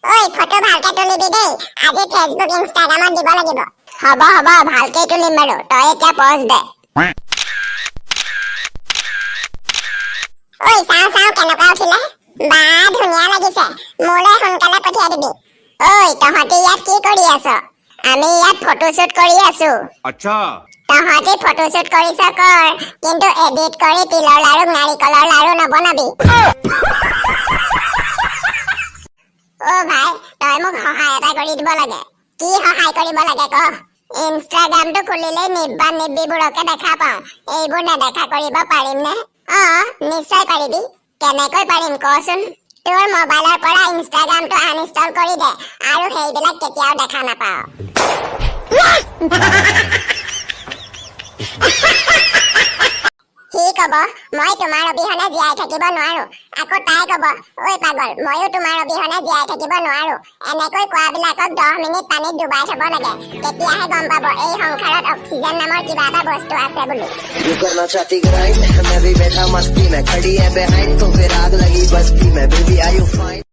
ওই ফটো ভালকে তুলিবি দেই, আজি ফেসবুক ইনষ্টাগ্ৰামত দিব লাগিব। হ'ব হ'ব ভালকে তুলিম বাৰু, তই এতিয়া পজ দে। ওই চাও চাও কেনেকুৱা উঠিলে, বা ধুনীয়া লাগিছে, মোলৈ সোনকালে পঠিয়াই দিবি। ওই তহঁতি ইয়াত কি কৰি আছ? আমি ইয়াত ফটোশ্বুট কৰি আছো। अच्छा তহঁতি ফটোশ্বুট কৰিছ কৰ, কিন্তু এডিট কৰি তিলৰ লাৰু নাৰিকলৰ লাৰু নবনাবি। অ ভাই তই মোক সহায় এটা কৰি দিব লাগে। কি সহায় কৰিব লাগে ক? ইনষ্টাগ্ৰামটো খুলিলে নিব্বা নিব্বিবোৰকে দেখা পাওঁ, এইবোৰ নেদেখা কৰিব পাৰিম নে? নিশ্চয় পাৰিবি। কেনেকৈ পাৰিম কচোন? তোৰ মোবাইলৰ পৰা ইনষ্টাগ্ৰামটো আনইনষ্টল কৰি দে আৰু সেইবিলাক কেতিয়াও দেখা নাপাওঁ। সি কব মই তোমাৰ অবিহনে জীয়াই থাকিব নোৱাৰো, আকৌ তাই কব ঐ পাগল ময়ো তোমাৰ অবিহনে জীয়াই থাকিব নোৱাৰো। এনেকৈ কোৱাবিলাকক 10 মিনিট পানীত ডুবাই থব লাগে, তেতিয়াহে গম পাব এই সংসাৰত অক্সিজেন নামৰ কিবা এটা বস্তু আছে বুলি। तू करना चाहती ग्राइंड, मैं भी बैठा मस्ती में, खड़ी है बिहाइंड तो फिर आग लगी बस्ती में, बेबी आर यू फाइन।